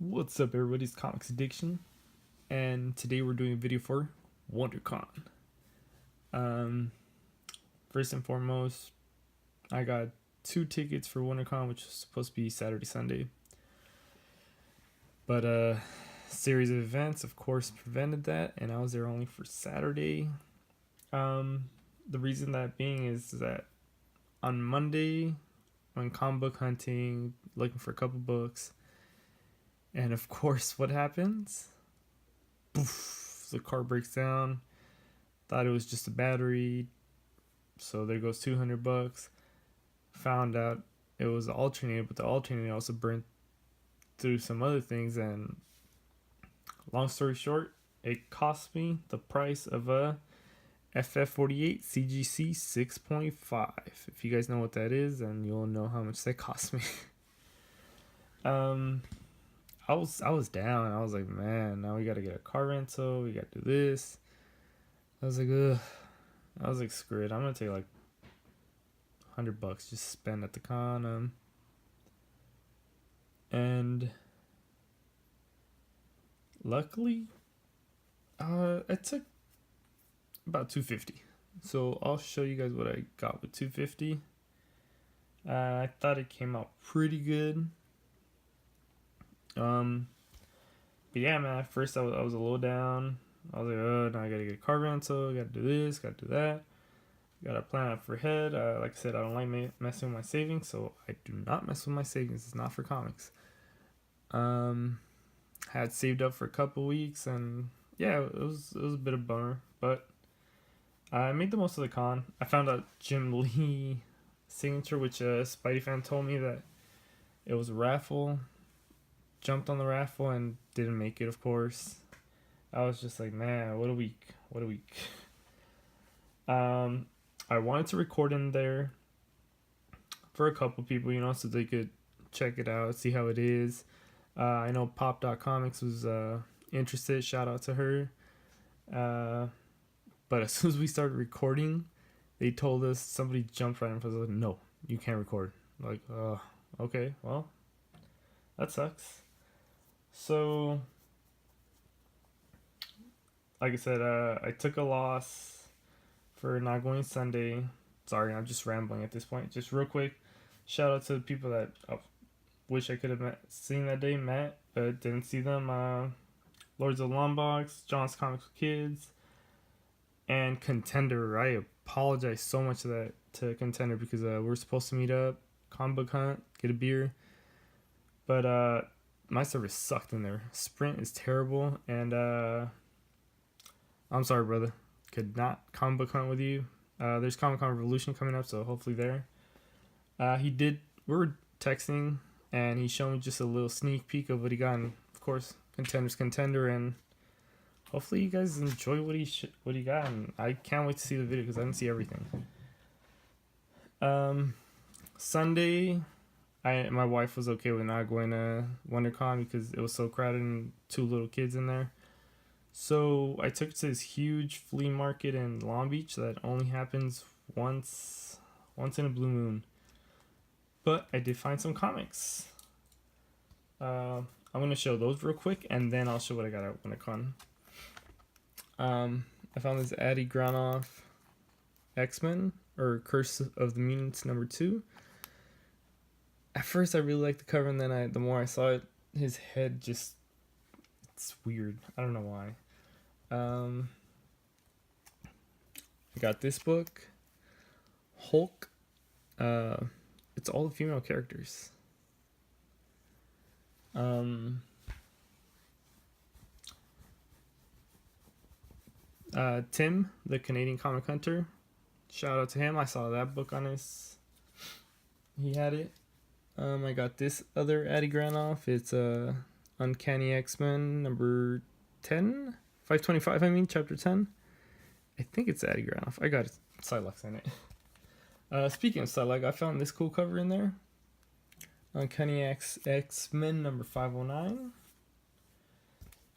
What's up, everybody's Comics Addiction, and today we're doing a video for WonderCon. Um, First and foremost, I got 2 tickets for WonderCon, which was supposed to be Saturday, Sunday, but a series of events, of course, prevented that, and I was there only for Saturday. The reason that being is that on Monday, went comic book hunting, looking for a couple books. And of course, what happens? Poof, the car breaks down. Thought it was just a battery. So there goes $200. Found out it was the alternator, but the alternator also burnt through some other things. And long story short, it cost me the price of a FF48 CGC 6.5. If you guys know what that is, then you'll know how much that cost me. I was down. I was like, man, now we gotta get a car rental. We gotta do this. I was like, ugh. I was like, screw it. I'm gonna take like $100 just spend at the con. And luckily, I took about $250. So I'll show you guys what I got with $250. I thought it came out pretty good. But yeah, man, at first I was a little down. I was like, oh, now I gotta get a car rental, gotta do this, gotta do that, gotta plan out for ahead. Like I said, I don't like messing with my savings, so I do not mess with my savings. It's not for comics. Had saved up for a couple weeks, and yeah, it was a bit of a bummer, but I made the most of the con. I found out Jim Lee signature, which a Spidey fan told me that it was a raffle. Jumped on the raffle and didn't make it, of course. I was just like, man, what a week. I wanted to record in there for a couple people, so they could check it out, see how it is. I know Pop.comics was interested. Shout out to her. But as soon as we started recording, they told us, somebody jumped right in front of us, like, no, you can't record. Like, okay, well, that sucks. So, like I said, I took a loss for not going Sunday. Sorry, I'm just rambling at this point. Just real quick, shout out to the people that I wish I could have seen that day, met, but didn't see them. Lords of the Longbox, John's Comics for Kids, and Contender. I apologize so much to Contender because we're supposed to meet up, comic book hunt, get a beer, but my service sucked in there. Sprint is terrible, and I'm sorry, brother. Could not comic book hunt with you. There's Comic Con Revolution coming up, so hopefully there. We were texting, and he showed me just a little sneak peek of what he got, and of course, Contender's Contender, and hopefully you guys enjoy what he got, and I can't wait to see the video because I didn't see everything. Sunday, my wife was okay with not going to WonderCon because it was so crowded and 2 little kids in there. So I took her to this huge flea market in Long Beach that only happens once in a blue moon. But I did find some comics. I'm going to show those real quick, and then I'll show what I got at WonderCon. I found this Addy Granoff X-Men, or Curse of the Mutants #2. At first I really liked the cover, and then the more I saw it, his head just, it's weird. I don't know why. I got this book, Hulk. It's all the female characters. Tim, the Canadian comic hunter. Shout out to him. I saw that book on he had it. I got this other Addy Granoff. It's Uncanny X-Men number 10, 525. Chapter 10. I think it's Addy Granoff. I got Psylocke in it. Speaking of Psylocke, I found this cool cover in there. Uncanny X-Men number 509.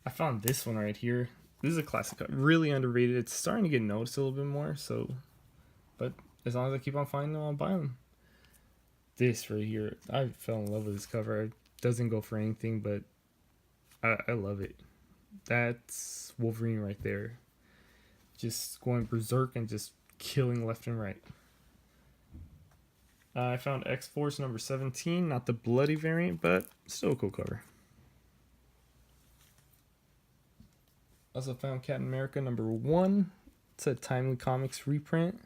I found this one right here. This is a classic cover. Really underrated. It's starting to get noticed a little bit more. But as long as I keep on finding them, I'll buy them. This right here, I fell in love with this cover. It doesn't go for anything, but I love it. That's Wolverine right there. Just going berserk and just killing left and right. I found X-Force number 17, not the bloody variant, but still a cool cover. Also found Captain America number 1. It's a Timely Comics reprint.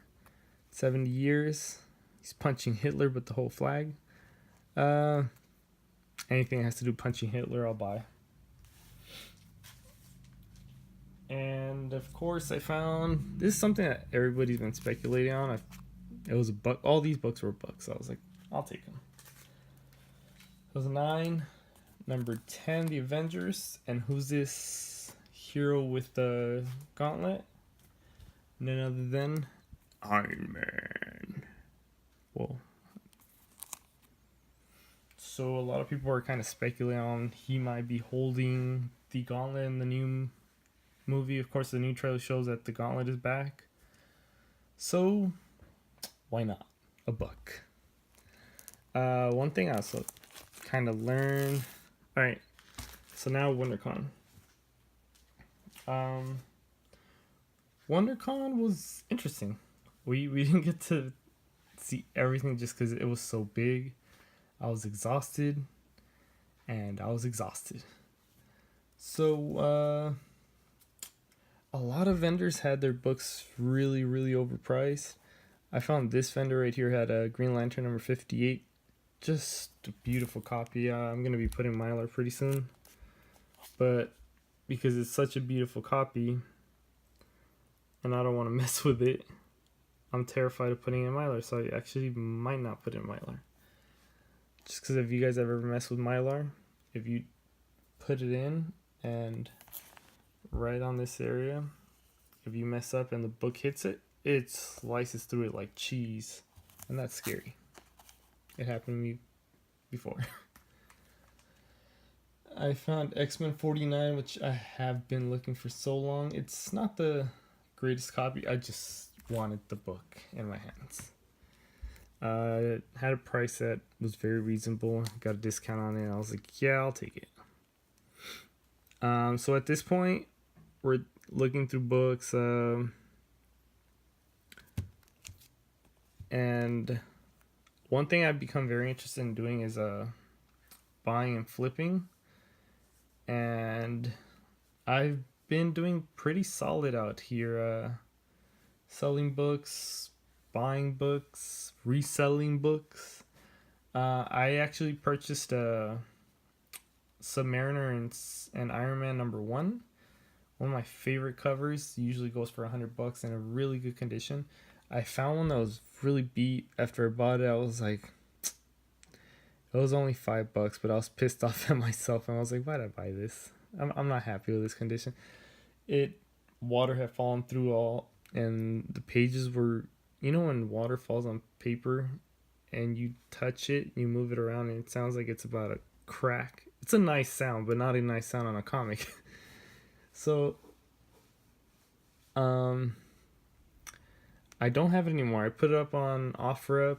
70 years. He's punching Hitler with the whole flag. Anything that has to do punching Hitler, I'll buy. And of course, I found this is something that everybody's been speculating on. It was a book. All these books were books. So I was like, I'll take them. It was 9. Number 10, The Avengers. And who's this hero with the gauntlet? None other than Iron Man. Whoa. So a lot of people are kind of speculating on he might be holding the gauntlet in the new movie. Of course, the new trailer shows that the gauntlet is back. So, why not? A book. One thing I also kind of learned. Alright, so now WonderCon. WonderCon was interesting. We didn't get to see everything just because it was so big. I was exhausted. And I was exhausted. So, a lot of vendors had their books really, really overpriced. I found this vendor right here had a Green Lantern number 58. Just a beautiful copy. I'm going to be putting Mylar pretty soon. But because it's such a beautiful copy, and I don't want to mess with it, I'm terrified of putting it in Mylar. So I actually might not put it in Mylar. Just because if you guys ever mess with Mylar, if you put it in and right on this area, if you mess up and the book hits it, it slices through it like cheese, and that's scary. It happened to me before. I found X-Men 49, which I have been looking for so long. It's not the greatest copy. I just wanted the book in my hands. It had a price that was very reasonable. Got a discount on it, and I was like, yeah, I'll take it. So at this point, we're looking through books, and one thing I've become very interested in doing is buying and flipping, and I've been doing pretty solid out here, selling books, buying books, reselling books. I actually purchased Submariner and Iron Man number 1. One of my favorite covers. Usually goes for $100 in a really good condition. I found one that was really beat. After I bought it, I was like, it was only $5, but I was pissed off at myself, and I was like, why'd I buy this? I'm not happy with this condition. Water had fallen through all, and the pages were, you know, when water falls on paper and you touch it, you move it around, and it sounds like it's about to crack. It's a nice sound, but not a nice sound on a comic. So, I don't have it anymore. I put it up on OfferUp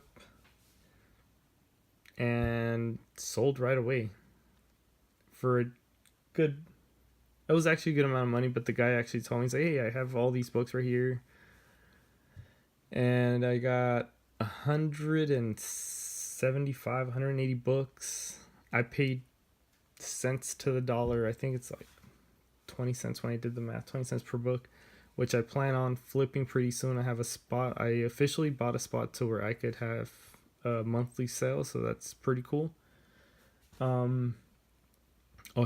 and sold right away for a good. It was actually a good amount of money, but the guy actually told me, he's like, hey, I have all these books right here, and I got 175, 180 books. I paid cents to the dollar. I think it's like 20 cents when I did the math, 20 cents per book, which I plan on flipping pretty soon. I have a spot. I officially bought a spot to where I could have a monthly sale, so that's pretty cool. I'll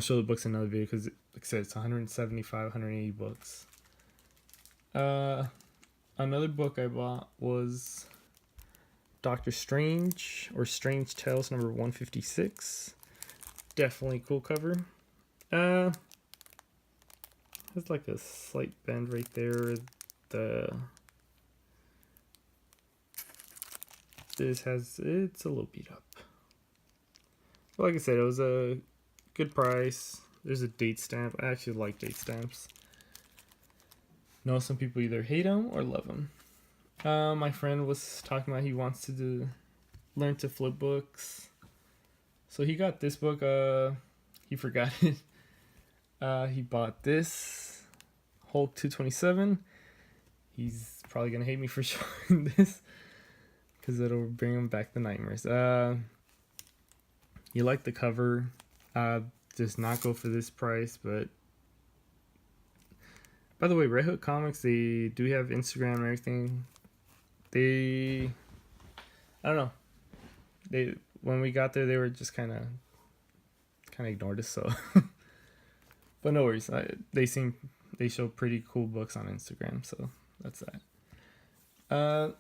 show the books in another video because, like I said, it's 175, 180 books. Another book I bought was Doctor Strange, or Strange Tales number 156. Definitely cool cover. There's like a slight bend right there. It's a little beat up. But like I said, it was a good price. There's a date stamp. I actually like date stamps. Know some people either hate them or love them. My friend was talking about he wants to learn to flip books. So he got this book. He forgot it. He bought this Hulk 227. He's probably gonna hate me for showing this because it'll bring him back the nightmares. You like the cover. Does not go for this price, but by the way, Red Hook Comics, they do have Instagram and everything. I don't know. When we got there, they were just kind of ignored us. So, but no worries. They show pretty cool books on Instagram, so that's that.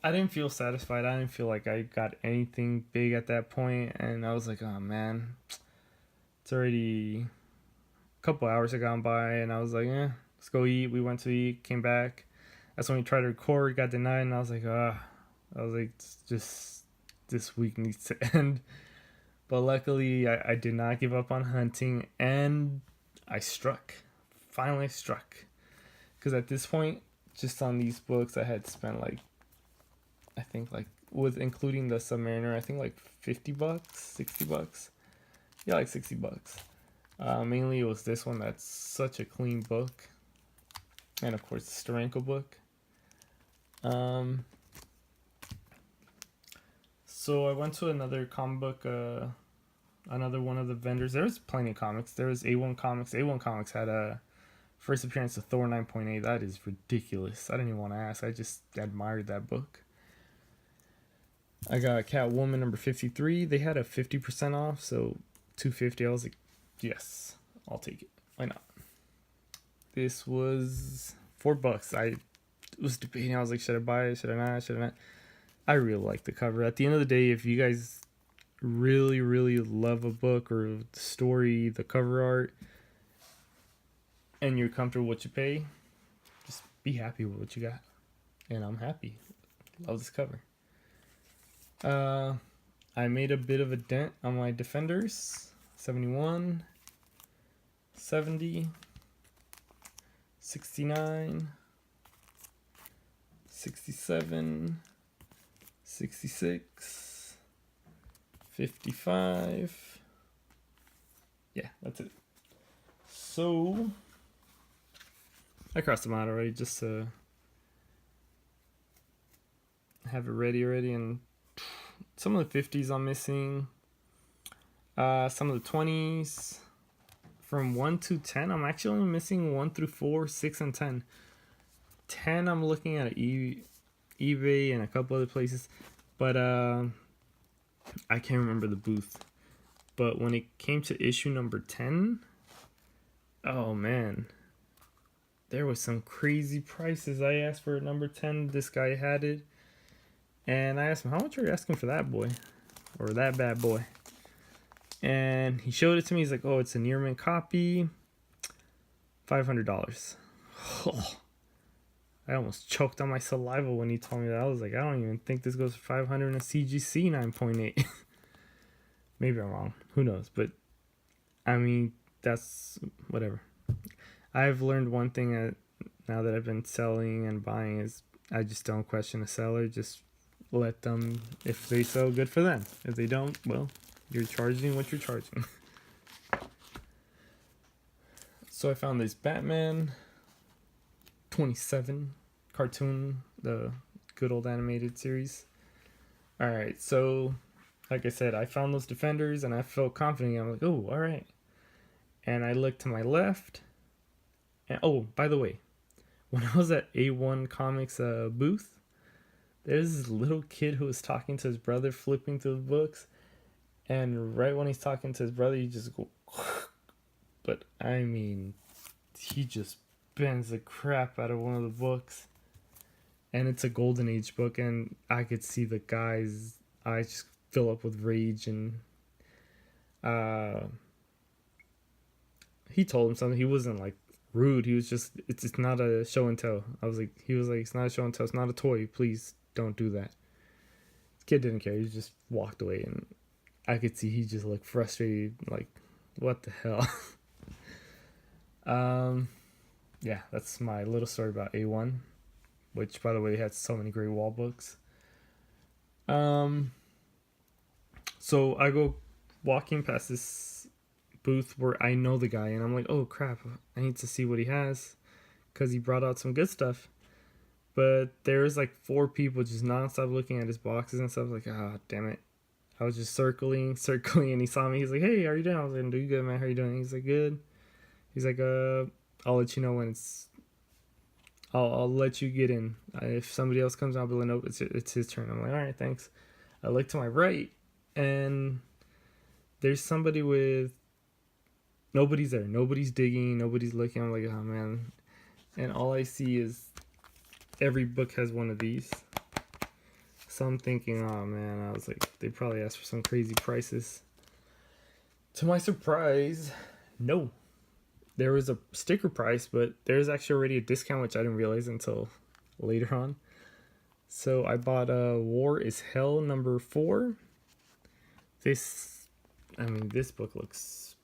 I didn't feel satisfied. I didn't feel like I got anything big at that point, and I was like, oh man, it's already a couple hours had gone by, and I was like, let's go eat. We went to eat, came back. That's when we tried to record, got denied, and I was like, it's just this week needs to end. But luckily, I did not give up on hunting, and I finally struck. Because at this point, just on these books, I had spent I think with including the Submariner, I think like $50, $60. Yeah, like $60. Mainly it was this one that's such a clean book. And of course the Steranko book. So I went to another comic book, another one of the vendors. There was plenty of comics. There was A1 Comics. A1 Comics had a first appearance of Thor 9.8. That is ridiculous. I didn't even want to ask. I just admired that book. I got Catwoman number 53. They had a 50% off, so $250. I was like, yes, I'll take it. Why not? This was $4. I was debating. I was like, should I buy it? Should I not? Should I not? I really like the cover. At the end of the day, if you guys really, really love a book or the story, the cover art, and you're comfortable with what you pay, just be happy with what you got. And I'm happy. Love this cover. I made a bit of a dent on my Defenders. 71, 70, 69, 67, 66, 55. Yeah, that's it. So I crossed them out already just to have it ready already, and some of the 50s I'm missing. Some of the 20s. From 1 to 10, I'm actually only missing 1 through 4, 6, and 10. 10 I'm looking at eBay and a couple other places. But I can't remember the booth. But when it came to issue number 10, oh man, there was some crazy prices. I asked for number 10. This guy had it. And I asked him, how much are you asking for that boy? Or that bad boy? And he showed it to me. He's like, oh, it's a near mint copy. $500. Oh, I almost choked on my saliva when he told me that. I was like, I don't even think this goes for 500 in a CGC 9.8. Maybe I'm wrong. Who knows? But, I mean, that's whatever. I've learned one thing now that I've been selling and buying is I just don't question a seller. Just let them, if they sell, good for them. If they don't, well, you're charging what you're charging. So I found this Batman 27 cartoon, the good old animated series. Alright, so like I said, I found those Defenders and I felt confident. I'm like, oh, alright. And I looked to my left. And oh, by the way, when I was at A1 Comics booth, there's this little kid who was talking to his brother, flipping through the books. And right when he's talking to his brother, you just go, but I mean, he just bends the crap out of one of the books. And it's a Golden Age book, and I could see the guy's eyes just fill up with rage. And he told him something. He wasn't like rude. He was just, it's not a show and tell. He was like, it's not a show and tell. It's not a toy. Please don't do that. The kid didn't care. He just walked away, and I could see he just looked frustrated, like, what the hell? Yeah, that's my little story about A1, which, by the way, had so many great wall books. So I go walking past this booth where I know the guy, and I'm like, oh crap, I need to see what he has, because he brought out some good stuff. But there's like 4 people just nonstop looking at his boxes and stuff. Like, ah, damn it. I was just circling, and he saw me. He's like, hey, how are you doing? I was like, I'm doing good, man. How are you doing? He's like, good. He's like, I'll let you know when it's. I'll let you get in. If somebody else comes, I'll be like, nope, it's his turn. I'm like, all right, thanks. I look to my right, and there's somebody with. Nobody's there. Nobody's digging. Nobody's looking. I'm like, oh man. And all I see is every book has one of these. So I'm thinking, oh man, I was like, they probably asked for some crazy prices. To my surprise, no. There was a sticker price, but there's actually already a discount, which I didn't realize until later on. So I bought War is Hell number 4. This book looks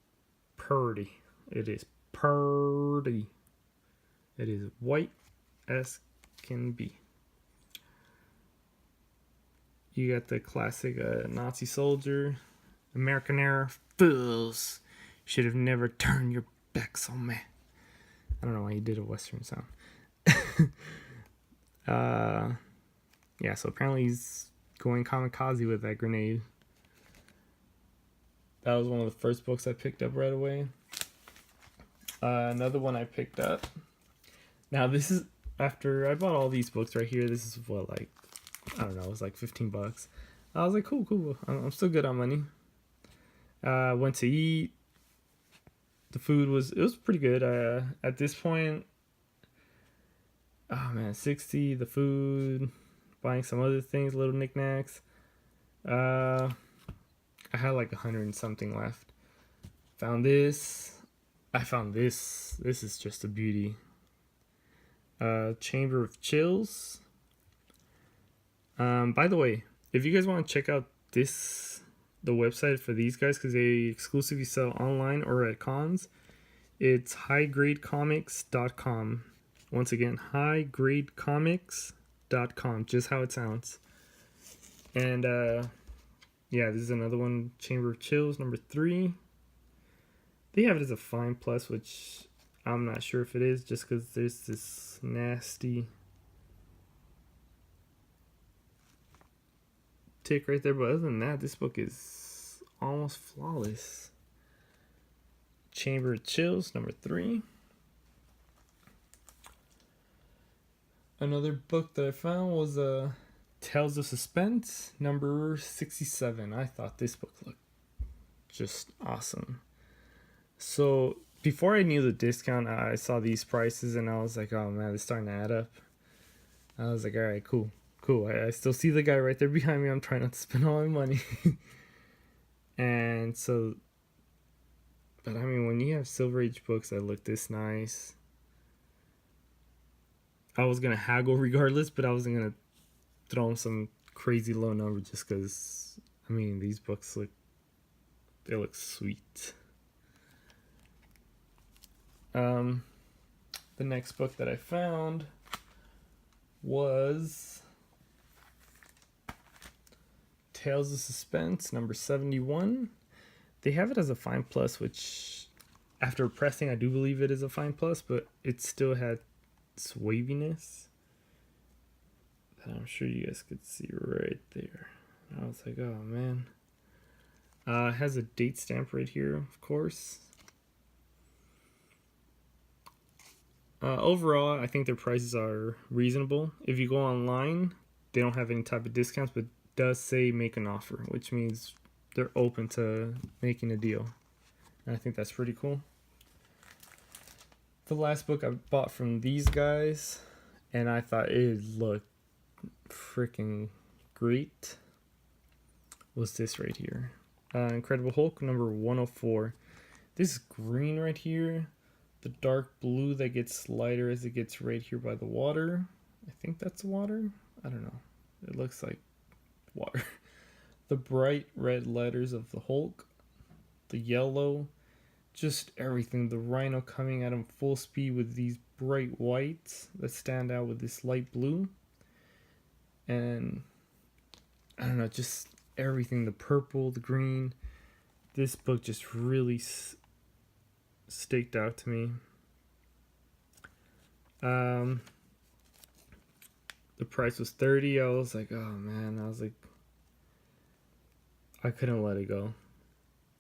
purty. It is purty. It is white as can be. You got the classic Nazi soldier, American era, fools should have never turned your backs on me. I don't know why he did a Western sound. Yeah, so apparently he's going kamikaze with that grenade. That was one of the first books I picked up right away. Another one I picked up. Now this is after I bought all these books right here. This is what, like, I don't know, it was like $15. I was like, cool. I'm still good on money. Went to eat. The food was pretty good. At this point, oh man, 60. The food, buying some other things, little knickknacks. I had like 100 and something left. Found this. I found this. This is just a beauty. Chamber of Chills. By the way, if you guys want to check out the website for these guys, because they exclusively sell online or at cons, it's highgradecomics.com. Once again, highgradecomics.com, just how it sounds. And yeah, this is another one, Chamber of Chills number 3. They have it as a fine plus, which I'm not sure if it is, just because there's this nasty tick right there. But other than that, this book is almost flawless. Chamber of Chills number 3. Another book that I found was Tales of Suspense number 67. I thought this book looked just awesome. So before I knew the discount, I saw these prices and I was like, oh man, it's starting to add up. I was like, all right, cool. I still see the guy right there behind me. I'm trying not to spend all my money. And so, but I mean, when you have Silver Age books that look this nice, I was going to haggle regardless, but I wasn't going to throw them some crazy low number just because, I mean, these books they look sweet. The next book that I found was Tales of Suspense number 71. They have it as a fine plus, which after pressing I do believe it is a fine plus, but it still had its waviness that I'm sure you guys could see right there. I was like, oh man. It has a date stamp right here, of course. Overall, I think their prices are reasonable. If you go online, they don't have any type of discounts, but it does say make an offer, which means they're open to making a deal. And I think that's pretty cool. The last book I bought from these guys, and I thought it looked freaking great, was this right here. Incredible Hulk number 104. This green right here, the dark blue that gets lighter as it gets right here by the water. I think that's water. I don't know. It looks like water. The bright red letters of the Hulk. The yellow. Just everything. The Rhino coming at him full speed with these bright whites that stand out with this light blue. And I don't know, just everything. The purple, the green. This book just really staked out to me. The price was $30. I was like, oh man, I couldn't let it go.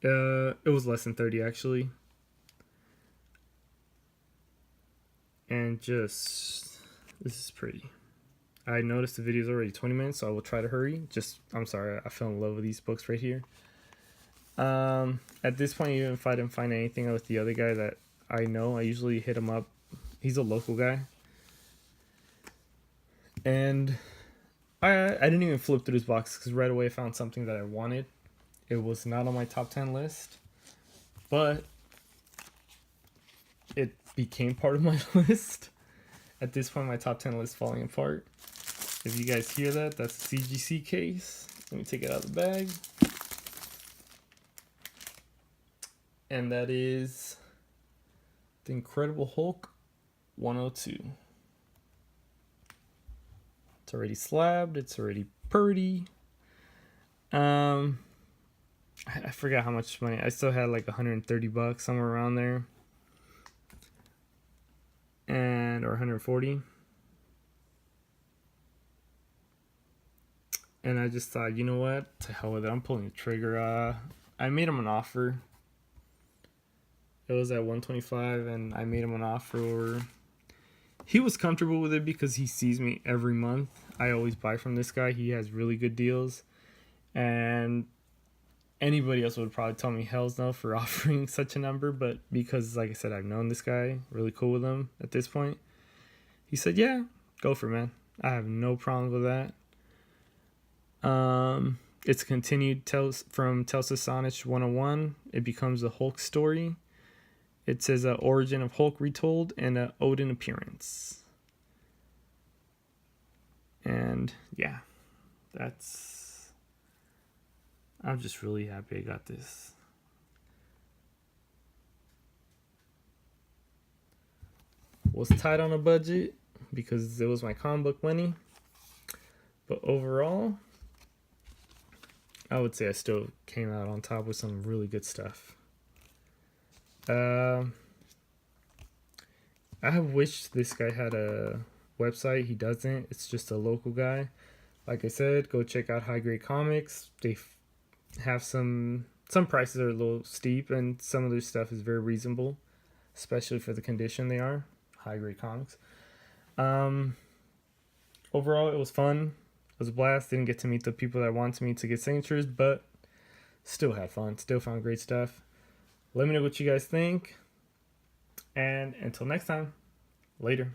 It was less than 30 actually. And this is pretty. I noticed the video is already 20 minutes, so I will try to hurry. I'm sorry, I fell in love with these books right here. At this point, even if I didn't find anything with the other guy that I know, I usually hit him up. He's a local guy. And I didn't even flip through his box because right away I found something that I wanted. It was not on my top 10 list, but it became part of my list. At this point, my top 10 list is falling apart. If you guys hear that, that's the CGC case. Let me take it out of the bag. And that is The Incredible Hulk 102. It's already slabbed. It's already purdy. I forgot how much money. I still had like $130, somewhere around there. Or 140. And I just thought, you know what? To hell with it. I'm pulling the trigger. I made him an offer. It was at 125 and I made him an offer. He was comfortable with it because he sees me every month. I always buy from this guy. He has really good deals. And anybody else would probably tell me hell's no for offering such a number. But because, like I said, I've known this guy, really cool with him at this point. He said, yeah, go for it, man. I have no problem with that. It's continued from Telsa Sonich 101. It becomes a Hulk story. It says origin of Hulk retold and an Odin appearance. And yeah, I'm just really happy I got this. Was tight on a budget because it was my comic book money. But overall, I would say I still came out on top with some really good stuff. I wish this guy had a website. He doesn't. It's just a local guy. Like I said, go check out High Grade Comics. They have some prices are a little steep, and some of their stuff is very reasonable, especially for the condition they are. High Grade Comics. Overall, it was fun. It was a blast. Didn't get to meet the people that wanted me to get signatures, but still had fun. Still found great stuff. Let me know what you guys think. And until next time, later.